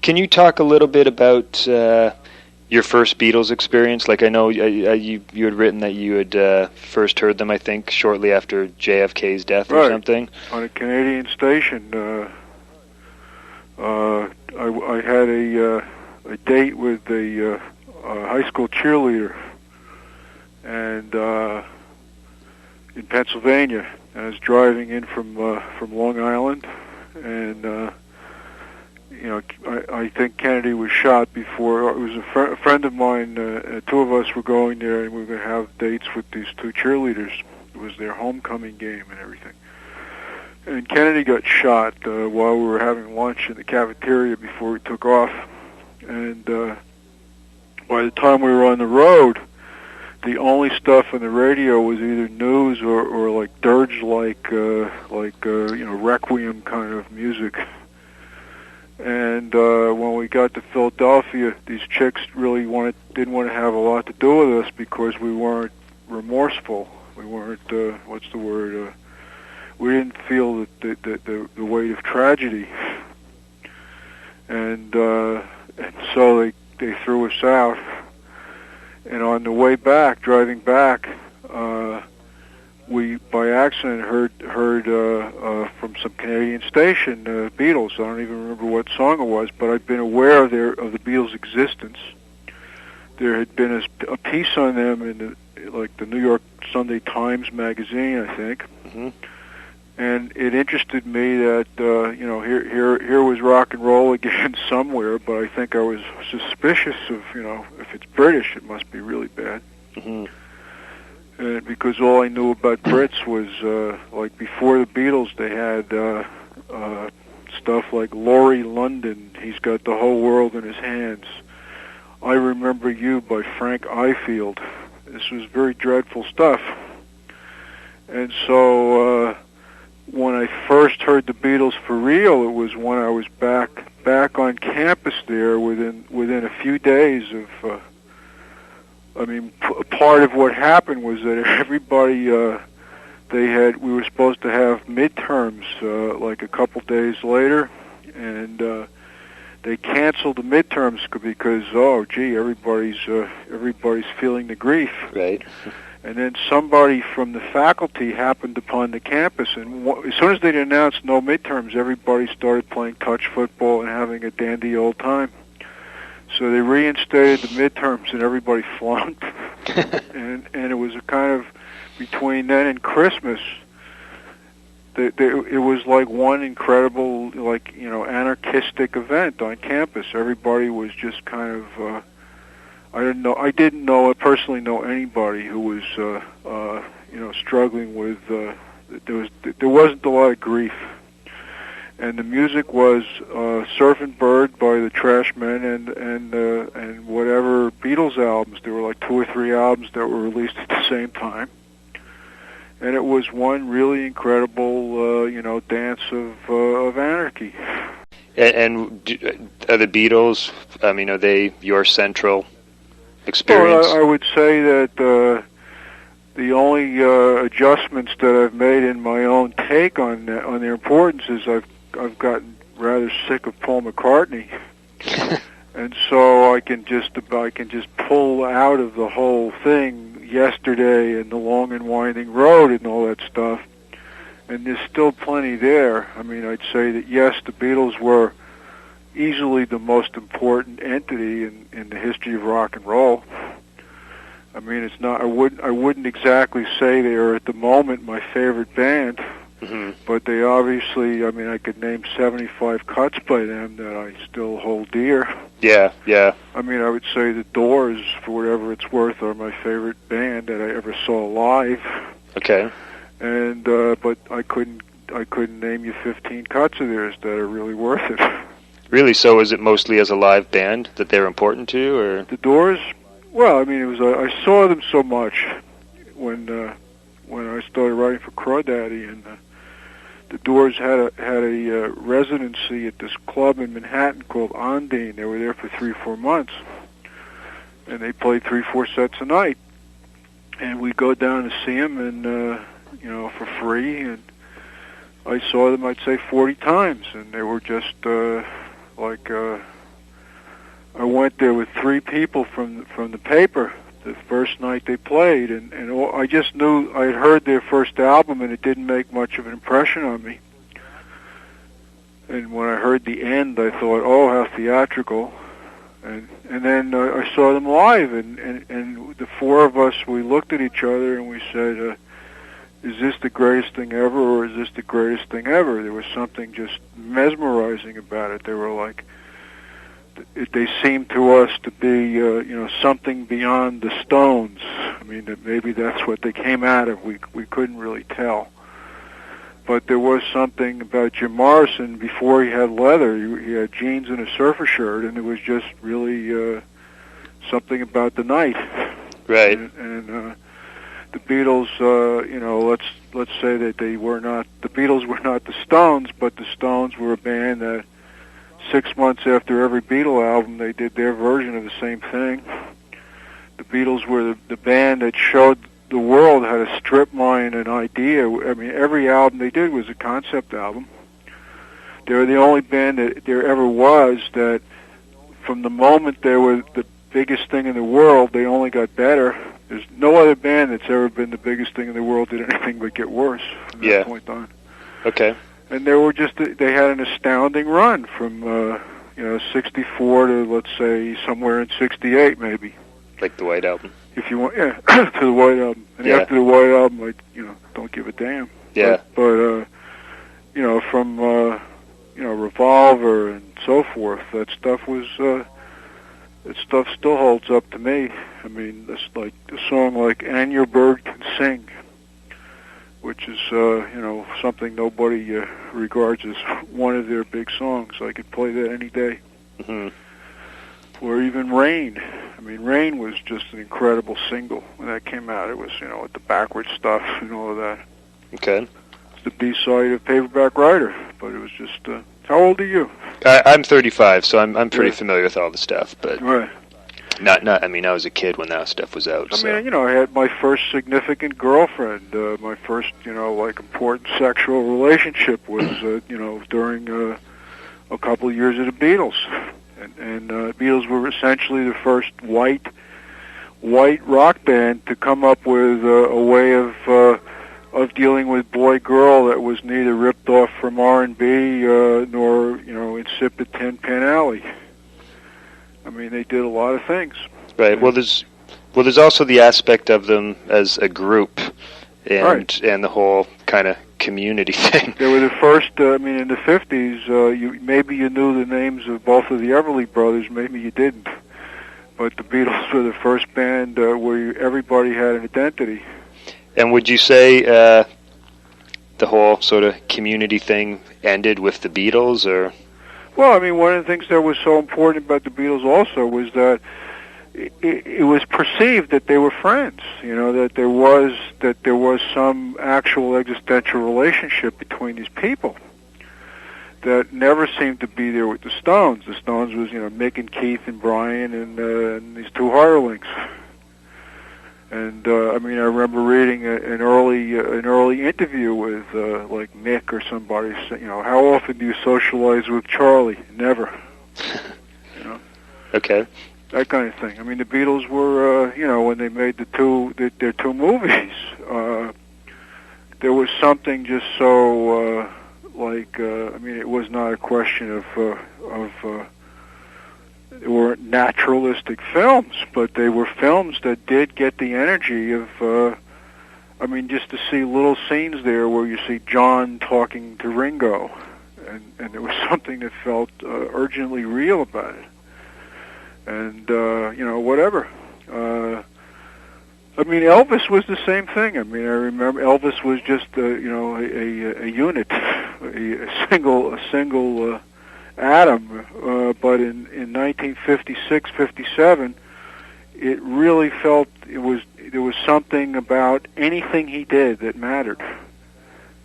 Can you talk a little bit about your first Beatles experience? Like, I know you had written that you had first heard them, I think, shortly after JFK's death or something. On a Canadian station. I had a date with a high school cheerleader, and in Pennsylvania. I was driving in from Long Island, and I think Kennedy was shot before. It was a friend of mine. Two of us were going there, and we were going to have dates with these two cheerleaders. It was their homecoming game and everything. And Kennedy got shot while we were having lunch in the cafeteria before we took off. And by the time we were on the road, the only stuff on the radio was either news or like dirge-like, requiem kind of music. And when we got to Philadelphia, these chicks really didn't want to have a lot to do with us because we weren't remorseful. We weren't we didn't feel the weight of tragedy, and so they threw us out. And on the way back, driving back, we by accident heard from some Canadian station, Beatles. I don't even remember what song it was, but I'd been aware of the Beatles' existence. There had been a piece on them in the New York Sunday Times magazine, I think. Mm-hmm. And it interested me that here was rock and roll again somewhere, but I think I was suspicious of if it's British, it must be really bad. Mm-hmm. And because all I knew about Brits was like before the Beatles, they had stuff like Laurie London. He's got the whole world in his hands. I Remember You by Frank Ifield. This was very dreadful stuff. And so when I first heard the Beatles for real, it was when I was back on campus there within a few days of. Part of what happened was that everybody we were supposed to have midterms like a couple days later, and they canceled the midterms because everybody's feeling the grief. Right. And then somebody from the faculty happened upon the campus, and as soon as they'd announced no midterms, everybody started playing touch football and having a dandy old time. So they reinstated the midterms, and everybody flunked. and it was a kind of, between then and Christmas, it was like one incredible, anarchistic event on campus. Everybody was just kind of, I didn't personally know anybody who was, struggling with, there wasn't a lot of grief. And the music was Surfin' Bird by the Trashmen and whatever Beatles albums. There were like 2 or 3 albums that were released at the same time. And it was one really incredible, dance of anarchy. And are the Beatles, are they your central experience? Well, I would say that the only adjustments that I've made in my own take on their importance is I've gotten rather sick of Paul McCartney, and so I can just pull out of the whole thing Yesterday and The Long and Winding Road and all that stuff, and there's still plenty there. I'd say that yes, the Beatles were easily the most important entity in the history of rock and roll. It's not. I wouldn't exactly say they are at the moment my favorite band. Mm-hmm. But they obviously, I could name 75 cuts by them that I still hold dear. Yeah. I would say the Doors, for whatever it's worth, are my favorite band that I ever saw live. Okay. And but I couldn't name you 15 cuts of theirs that are really worth it. Really? So is it mostly as a live band that they're important to you, or the Doors? Well, it was I saw them so much when I started writing for Crawdaddy, and the Doors had a residency at this club in Manhattan called Ondine. They were there for 3 or 4 months, and they played 3-4 sets a night. And we'd go down to see them, and for free. And I saw them, I'd say, 40 times, and they were just I went there with 3 people from the paper the first night they played, and I just knew I had heard their first album, and it didn't make much of an impression on me. And when I heard the end, I thought, oh, how theatrical. And then I saw them live, and the 4 of us, we looked at each other and we said, is this the greatest thing ever, or is this the greatest thing ever? There was something just mesmerizing about it. They were like, they seemed to us to be, something beyond the Stones. I mean, that maybe that's what they came out of. We couldn't really tell. But there was something about Jim Morrison before he had leather. He had jeans and a surfer shirt, and it was just really something about the night. Right. And the Beatles, let's say that the Beatles were not the Stones, but the Stones were a band that 6 months after every Beatle album, they did their version of the same thing. The Beatles were the band that showed the world how to strip mine an idea. I mean, every album they did was a concept album. They were the only band that there ever was that, from the moment they were the biggest thing in the world, they only got better. There's no other band that's ever been the biggest thing in the world did anything but get worse from that point on. Okay. And they were they had an astounding run from 64 to, let's say, somewhere in 68 maybe. Like the White Album. If you want, to the White Album. And after the White Album, I don't give a damn. Yeah. But from Revolver and so forth, that stuff still holds up to me. I mean, it's like a song like "And Your Bird Can Sing," which is something nobody regards as one of their big songs. I could play that any day. Mm-hmm. Or even "Rain." I mean, "Rain" was just an incredible single when that came out. It was, with the backward stuff and all of that. Okay. It's the B-side of Paperback Writer, but it was just. How old are you? I'm 35, so I'm pretty familiar with all the stuff, but right. Not. I mean, I was a kid when that stuff was out. I mean, I had my first significant girlfriend. My first, important sexual relationship was, during a couple of years of the Beatles. And Beatles were essentially the first white rock band to come up with a way of dealing with boy-girl that was neither ripped off from R&B nor insipid Tin Pan Alley. I mean, they did a lot of things. Right. Well, there's also the aspect of them as a group, and the whole kind of community thing. They were the first. In the 50s, maybe you knew the names of both of the Everly Brothers, maybe you didn't. But the Beatles were the first band where everybody had an identity. And would you say the whole sort of community thing ended with the Beatles, or? Well, I mean, one of the things that was so important about the Beatles also was that it was perceived that they were friends. That there was some actual existential relationship between these people that never seemed to be there with the Stones. The Stones was, Mick and Keith and Brian and these 2 hirelings. And I remember reading an early interview with like Mick or somebody. How often do you socialize with Charlie? Never. Okay. That kind of thing. I mean, the Beatles were, when they made their 2 movies, there was something just so it was not a question of. They weren't naturalistic films, but they were films that did get the energy of, just to see little scenes there where you see John talking to Ringo, and there was something that felt urgently real about it. And, whatever. Elvis was the same thing. I remember Elvis was just, a unit, a single atom, but in 1956, 57, it really felt there was something about anything he did that mattered.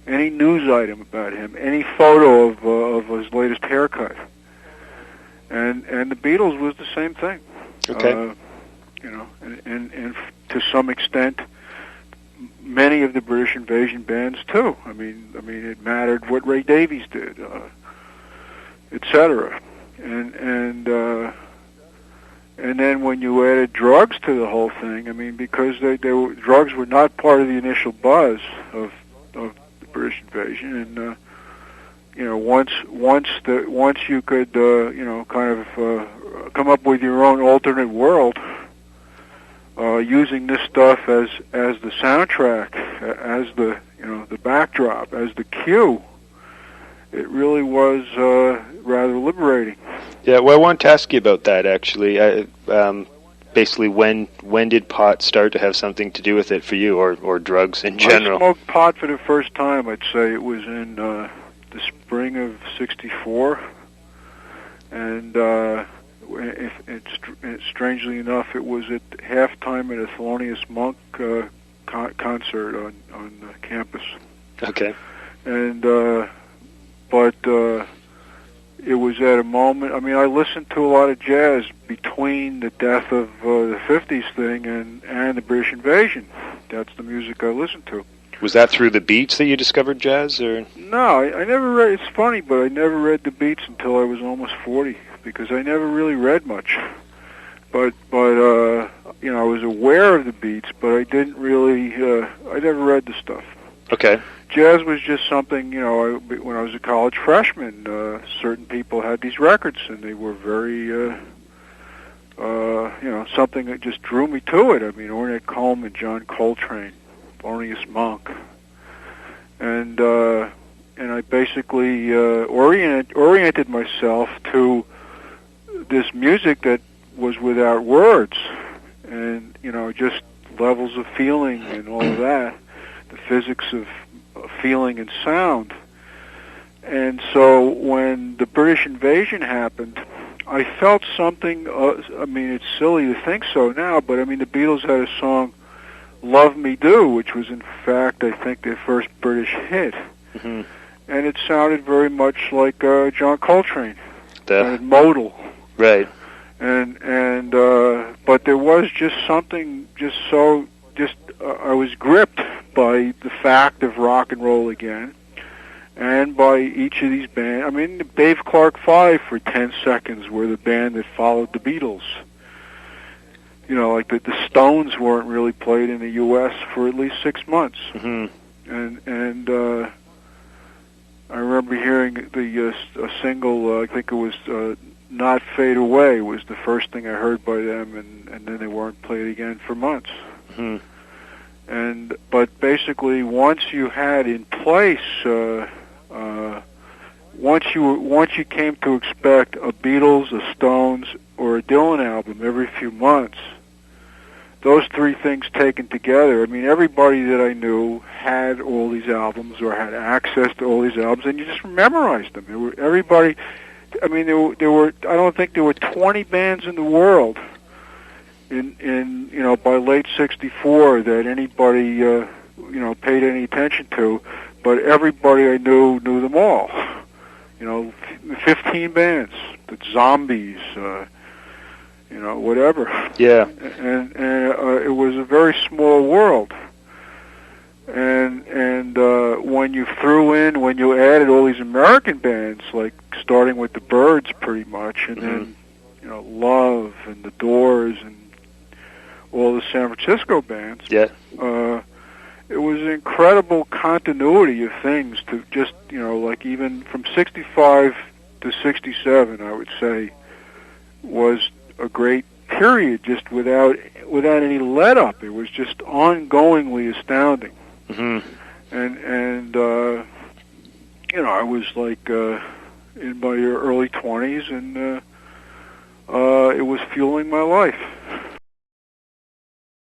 Any news item about him, any photo of his latest haircut, and the Beatles was the same thing. Okay. And to some extent, many of the British invasion bands too. I mean, it mattered what Ray Davies did. Etc. And And then when you added drugs to the whole thing, I mean, because drugs were not part of the initial buzz of the British invasion, and once you could kind of come up with your own alternate world, using this stuff as the soundtrack, as the backdrop, as the cue, it really was rather liberating. Yeah, well, I wanted to ask you about that, actually. Basically, when did pot start to have something to do with it for you, or drugs in general? I smoked pot for the first time, I'd say it was in the spring of '64, and strangely enough, it was at halftime at a Thelonious Monk concert on campus. Okay. And but it was at a moment. I mean, I listened to a lot of jazz between the death of the '50s thing and the British invasion. That's the music I listened to. Was that through the Beats that you discovered jazz, or? No, I never read. It's funny, but I never read the Beats until I was almost 40, because I never really read much. But I was aware of the Beats, but I didn't really. I never read the stuff. Okay. Jazz was just something, when I was a college freshman, certain people had these records, and they were very, something that just drew me to it. I mean, Ornette Coleman, John Coltrane, Thelonious Monk, and I basically oriented myself to this music that was without words, and just levels of feeling and all of that, the physics of feeling and sound. And so when the British invasion happened, I felt something. I mean, it's silly to think so now, but I mean, the Beatles had a song, "Love Me Do," which was in fact, I think, their first British hit. Mm-hmm. And it sounded very much like John Coltrane, kind of modal. Right. And but there was just something, I was gripped by the fact of rock and roll again, and by each of these bands. I mean, the Dave Clark Five for 10 seconds were the band that followed the Beatles. Like the Stones weren't really played in the U.S. for at least 6 months. Mm-hmm. And I remember hearing a single, I think it was "Not Fade Away" was the first thing I heard by them, and then they weren't played again for months. Mm-hmm. But basically, once you had in place, once you came to expect a Beatles, a Stones, or a Dylan album every few months, those three things taken together, I mean, everybody that I knew had all these albums or had access to all these albums, and you just memorized them. Everybody, I mean, there were. I don't think there were 20 bands in the world by late '64 that anybody paid any attention to, but everybody I knew them all. 15 bands, the Zombies, whatever. Yeah. And it was a very small world. And when you added all these American bands, like starting with the Byrds pretty much, and then Love and the Doors and all the San Francisco bands. Yeah. It was an incredible continuity of things to just, like even from 65 to 67, I would say, was a great period just without any let up. It was just ongoingly astounding. Mm-hmm. And I was like in my early 20s, and it was fueling my life.